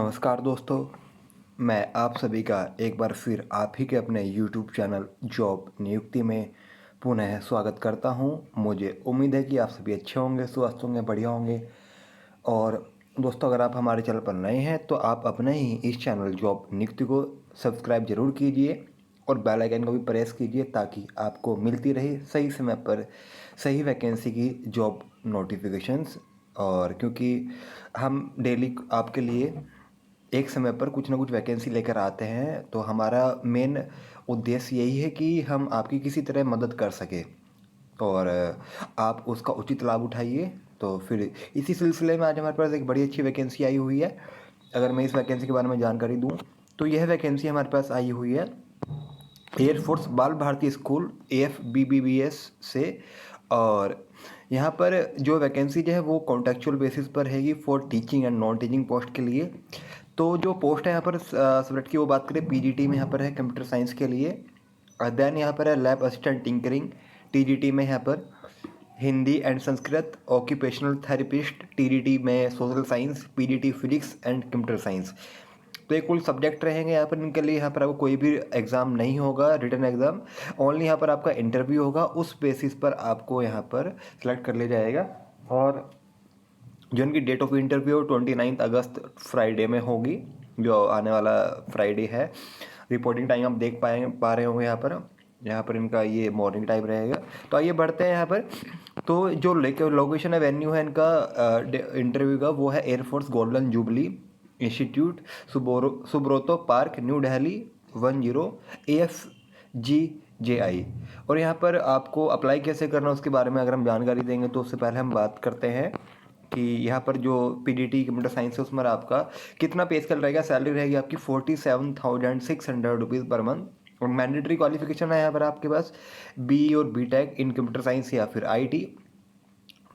नमस्कार दोस्तों, मैं आप सभी का एक बार फिर आप ही के अपने YouTube चैनल जॉब नियुक्ति में पुनः स्वागत करता हूं। मुझे उम्मीद है कि आप सभी अच्छे होंगे, स्वस्थ होंगे, बढ़िया होंगे। और दोस्तों, अगर आप हमारे चैनल पर नए हैं तो आप अपने ही इस चैनल जॉब नियुक्ति को सब्सक्राइब जरूर कीजिए और बेल आइकन को भी प्रेस कीजिए ताकि आपको मिलती रहे सही समय पर सही वैकेंसी की जॉब नोटिफिकेशंस। और क्योंकि हम डेली आपके लिए एक समय पर कुछ ना कुछ वैकेंसी लेकर आते हैं, तो हमारा मेन उद्देश्य यही है कि हम आपकी किसी तरह मदद कर सकें और आप उसका उचित लाभ उठाइए। तो फिर इसी सिलसिले में आज हमारे पास एक बड़ी अच्छी वैकेंसी आई हुई है। अगर मैं इस वैकेंसी के बारे में जानकारी दूं तो यह वैकेंसी हमारे पास आई हुई है एयरफोर्स बाल भारती स्कूल AFBBBS से। और यहाँ पर जो वैकेंसी जो है वो कॉन्ट्रेक्चुअल बेसिस पर हैगी for teaching and non teaching post के लिए। तो जो पोस्ट है यहाँ पर सब्जेक्ट की वो बात करें, PGT में यहाँ पर है कंप्यूटर साइंस के लिए। देन यहाँ पर है लैब असिस्टेंट टिंकरिंग TGT में यहाँ पर Hindi and Sanskrit, occupational therapist TDT में social science, PGT physics and computer science. तो ये कुल सब्जेक्ट रहेंगे यहाँ पर। इनके लिए यहाँ पर आपको कोई भी एग्ज़ाम नहीं होगा, रिटन एग्ज़ाम ओनली। यहाँ पर आपका इंटरव्यू होगा, उस बेसिस पर आपको यहाँ पर सेलेक्ट कर लिया जाएगा। और जो इनकी डेट ऑफ इंटरव्यू 29 अगस्त फ्राइडे में होगी, जो आने वाला फ्राइडे है। रिपोर्टिंग टाइम आप देख पा रहे होंगे यहाँ पर इनका ये मॉर्निंग टाइम रहेगा। तो आइए बढ़ते हैं यहाँ पर। तो जो लोकेशन है, वेन्यू है इनका इंटरव्यू का, वो है air force Golden Jubilee institute, Subroto park, New Delhi 10 AFGJI। और यहाँ पर आपको अप्लाई कैसे करना है उसके बारे में अगर हम जानकारी देंगे तो उससे पहले हम बात करते हैं कि यहाँ पर जो PDT कंप्यूटर साइंस है उसमें आपका कितना पे स्केल रहेगा। सैलरी रहेगी आपकी 47,600 रुपीज़ पर मंथ। और मैंडेटरी क्वालिफिकेशन है यहाँ पर आपके पास BE और BTech इन कंप्यूटर साइंस या फिर IT।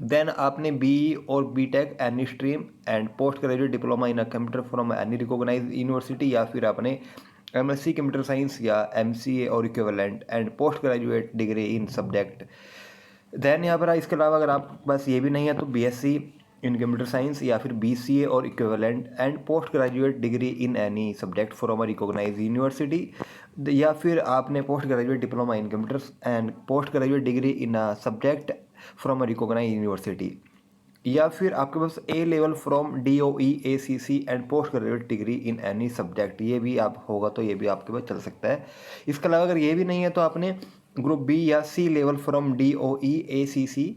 देन आपने BE और BTech any stream and post graduate diploma in computer from any recognize university, या फिर आपने MSc कंप्यूटर साइंस या MCA और equivalent and post graduate degree in subject. Then यहाँ पर इसके अलावा अगर आप बस ये भी नहीं है तो BSc इन कंप्यूटर साइंस या फिर BCA और equivalent and post graduate degree in any subject from a recognize university, या फिर आपने post graduate diploma in computers and post graduate degree in a subject from a recognize university, या फिर आपके पास A level from DOE ACC and post graduate degree in any subject, ये भी आप होगा तो ये भी आपके पास चल सकता है। इसके अलावा अगर ये भी नहीं है तो आपने ग्रुप B या C level from DOE ACC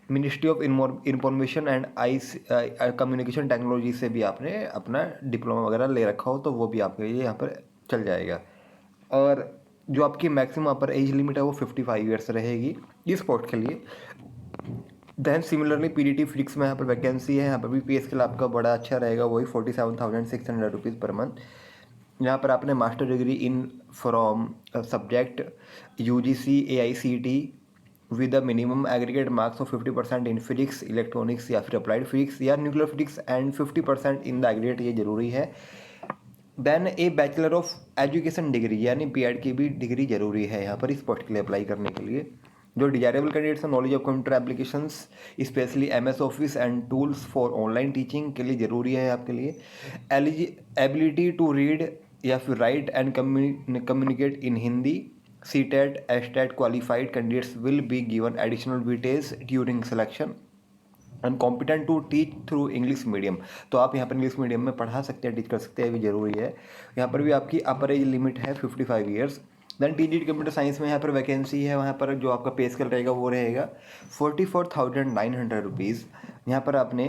ministry of information and communication technology से भी आपने अपना डिप्लोमा वगैरह ले रखा हो तो वो भी आपके लिए यहाँ पर चल जाएगा। और जो आपकी मैक्सिमम अपर एज लिमिट है वो 55 ईयर्स रहेगी इस पोस्ट के लिए। देन सिमिलरली PDT फिजिक्स में यहाँ पर वैकेंसी है, यहाँ पर भी पे स्केल आपका बड़ा अच्छा रहेगा, वही 47,600 रुपीज़ पर मंथ। यहाँ पर आपने master degree in from subject UGC AICT with a minimum aggregate marks of 50% in physics electronics या फिर अप्लाइड फिजिक्स या nuclear physics and 50% in the aggregate, ये जरूरी है। Then a bachelor of education degree यानी B.Ed की भी degree जरूरी है यहाँ पर इस पोस्ट के लिए अप्लाई करने के लिए। जो डिजायरेबल कैंडिडेट्स हैं, knowledge of computer applications specially MS office and tools for online teaching के लिए ज़रूरी है आपके लिए। एबिलिटी टू रीड या फिर write and communicate in Hindi. CTET STET qualified candidates will be given additional weightage during selection and competent to teach through English medium. तो आप यहाँ पर इंग्लिश मीडियम में पढ़ा सकते हैं, टीच कर सकते हैं, ये भी जरूरी है। यहाँ पर भी आपकी अपर एज लिमिट है 55 years. Then TGT computer science में यहाँ पर वैकेंसी है, वहाँ पर जो आपका पे स्केल रहेगा वो रहेगा 44,900 रुपीज़। यहाँ पर आपने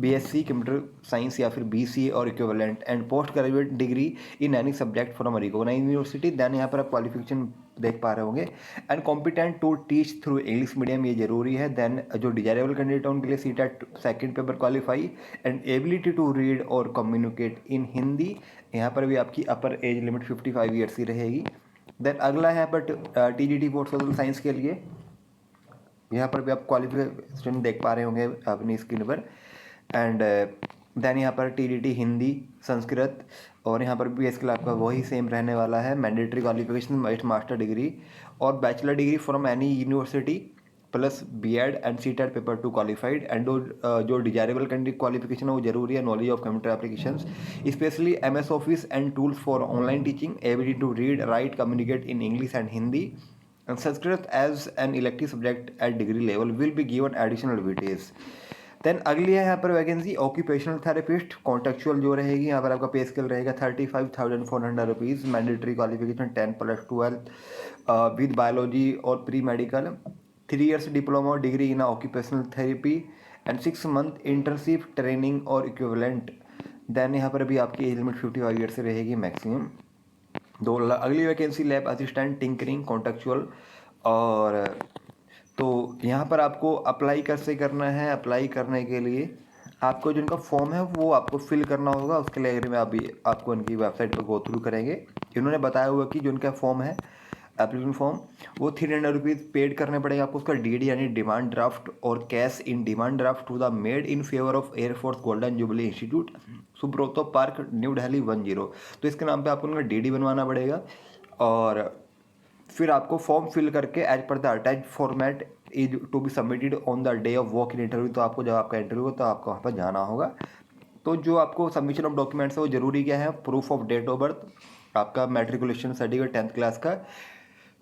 BSc कंप्यूटर साइंस या फिर BCA और equivalent and post graduate degree in any subject from a recognized university. Then यहाँ पर आप क्वालिफिकेशन देख पा रहे होंगे and competent to teach through English medium, ये जरूरी है। देन जो डिजायरेबल कैंडिडेट है उनके लिए CTET second paper qualify and ability to read और कम्युनिकेट इन हिंदी। यहाँ पर भी आपकी अपर एज लिमिट 55 ईयर्स की रहेगी। देन अगला है यहाँ पर TGT फॉर सोशल साइंस के लिए। यहाँ पर भी आप क्वालिफिकेशन देख पा रहे होंगे अपनी स्क्रीन पर। एंड देन यहाँ पर TDT हिंदी संस्कृत, और यहाँ पर भी स्किल आपका वही सेम रहने वाला है। मैंडेटरी क्वालिफिकेशन मास्टर डिग्री और bachelor degree from any university plus B.Ed and C.TET paper 2 qualified and जो डिजायरेबल क्वालिफिकेशन है वो जरूरी है, knowledge of computer applications specially MS office and tools for online teaching, ability to read write communicate in English and Hindi and Sanskrit as an elective subject at degree level will be given additional weightage. Then अगली है यहाँ पर vacancy occupational therapist contextual जो रहेगी, यहाँ पर आपका पे स्केल रहेगा 35,400 rupees, mandatory qualification 10+12 with biology और pre medical, 3 years diploma degree in occupational therapy and 6 month internship training और इक्विवेलेंट। देन यहाँ पर अभी आपकी एज लिमिट 55 ईयर से रहेगी मैक्सिमम। अगली vacancy lab assistant tinkering contractual. और तो यहाँ पर आपको अप्लाई कैसे करना है, अप्लाई करने के लिए आपको जो इनका फॉर्म है वो आपको फिल करना होगा। उसके लिए अगर मैं अभी आपको इनकी वेबसाइट पर गो थ्रू करेंगे, इन्होंने बताया हुआ कि जो इनका फॉर्म है एप्लीकेशन फॉर्म वो 300 रुपीज़ पेड करने पड़ेगा आपको। उसका DD यानी डिमांड ड्राफ्ट और cash in demand draft to the made in favour of Air Force Golden Jubilee Institute Subroto Park New Delhi 10। तो इसके नाम पे आपको उनका DD बनवाना पड़ेगा और फिर आपको फॉर्म फिल करके as per the attach format is to be submitted on the day of walk in interview. तो आपको जब आपका इंटरव्यू हो तो आपको वहाँ पर जाना होगा। तो जो आपको सबमिशन ऑफ डॉक्यूमेंट्स है वो जरूरी क्या है, proof of date of birth, आपका मैट्रिकुलेशन सर्टिफिकेट 10th क्लास का,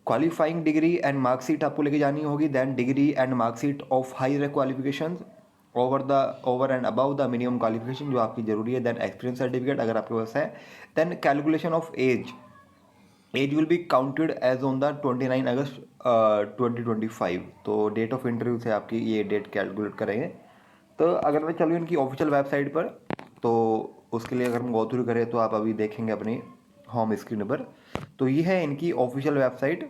क्वालिफाइंग डिग्री एंड मार्कशीट आपको लेके जानी होगी, then degree and marksheet of higher qualification over and above the minimum qualification जो आपकी जरूरी है, देन एक्सपीरियंस सर्टिफिकेट अगर आपके पास है, then calculation of age will be counted as on the 29 August 2025। तो डेट ऑफ इंटरव्यू से आपकी ये डेट कैलकुलेट करेंगे। तो अगर मैं चलूँ इनकी ऑफिशियल वेबसाइट पर, तो उसके लिए अगर हम गो थ्रू करें तो आप अभी देखेंगे अपनी होम स्क्रीन पर। तो ये है इनकी ऑफिशियल वेबसाइट।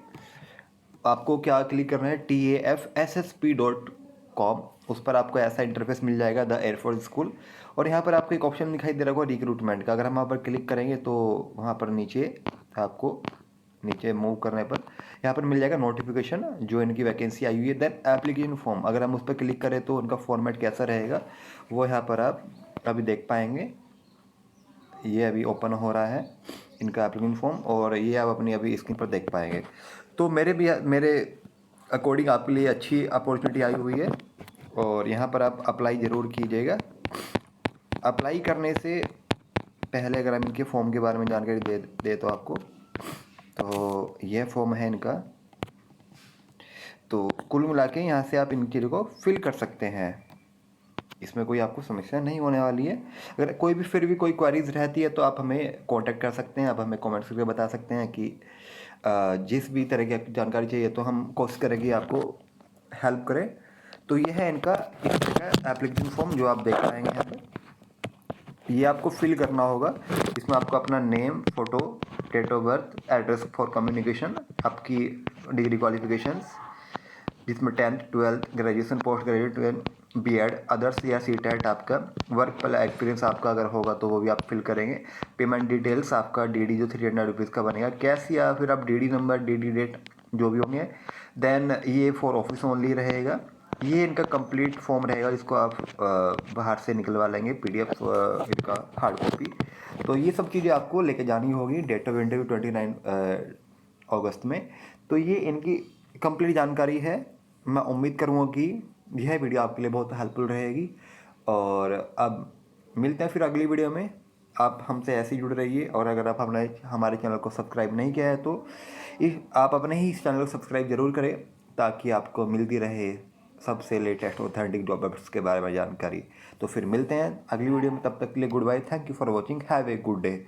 आपको क्या क्लिक करना है, TAFSSP.com, उस पर आपको ऐसा इंटरफेस मिल जाएगा द एयरफोर्स स्कूल। और यहाँ पर आपको एक ऑप्शन दिखाई दे रहा होगा रिक्रूटमेंट का, अगर हम वहाँ पर क्लिक करेंगे तो वहाँ पर आपको नीचे मूव करने पर यहाँ पर मिल जाएगा नोटिफिकेशन जो इनकी वैकेंसी आई हुई है। देन एप्लीकेशन फॉर्म, अगर हम उस पर क्लिक करें तो उनका फॉर्मेट कैसा रहेगा वो यहाँ पर आप अभी देख पाएंगे। ये अभी ओपन हो रहा है इनका एप्लीकेशन फॉर्म और ये आप अपनी अभी स्क्रीन पर देख पाएंगे। तो मेरे अकॉर्डिंग आपके लिए अच्छी अपॉर्चुनिटी आई हुई है और यहाँ पर आप अप्लाई ज़रूर कीजिएगा। अप्लाई करने से पहले अगर हम इनके फॉर्म के बारे में जानकारी दे तो आपको, तो यह फॉर्म है इनका। तो कुल मिला के यहाँ से आप इन चीज़ों को फिल कर सकते हैं, इसमें कोई आपको समस्या नहीं होने वाली है। अगर कोई भी फिर भी कोई क्वारीज रहती है तो आप हमें कांटेक्ट कर सकते हैं, आप हमें कमेंट्स करके बता सकते हैं कि जिस भी तरह की जानकारी चाहिए तो हम कोशिश करेंगे आपको हेल्प करें। तो ये है इनका इस तरह का एप्लीकेशन फॉर्म जो आप देख पाएंगे यहाँ पर। ये आपको फिल करना होगा, इसमें आपको अपना name, photo, date of birth, address for communication, आपकी डिग्री क्वालिफिकेशंस जिसमें 10th 12th graduation post graduate B.Ed others या C.TET, आपका वर्क वाला एक्सपीरियंस आपका अगर होगा तो वो भी आप फिल करेंगे। पेमेंट डिटेल्स, आपका DD जो 300 रुपीज़ का बनेगा कैश या फिर आप DD नंबर, DD डेट जो भी होंगे। देन ये फॉर ऑफिस ओनली रहेगा। ये इनका कंप्लीट फॉर्म रहेगा जिसको आप बाहर से निकलवा लेंगे PDF इनका हार्ड कॉपी। तो ये सब चीज़ें आपको लेके जानी होगी डेट ऑफ इंटरव्यू 29 अगस्त में। तो ये इनकी कंप्लीट जानकारी है। मैं उम्मीद करूँगा कि यह वीडियो आपके लिए बहुत हेल्पफुल रहेगी और अब मिलते हैं फिर अगली वीडियो में। आप हमसे ऐसे ही जुड़े रहिए और अगर आप हमारे चैनल को सब्सक्राइब नहीं किया है तो आप अपने ही इस चैनल को सब्सक्राइब ज़रूर करें ताकि आपको मिलती रहे सबसे लेटेस्ट ऑथेंटिक जॉब अपडेट्स के बारे में जानकारी। तो फिर मिलते हैं अगली वीडियो में, तब तक के लिए goodbye, thank you for watching, have a good day.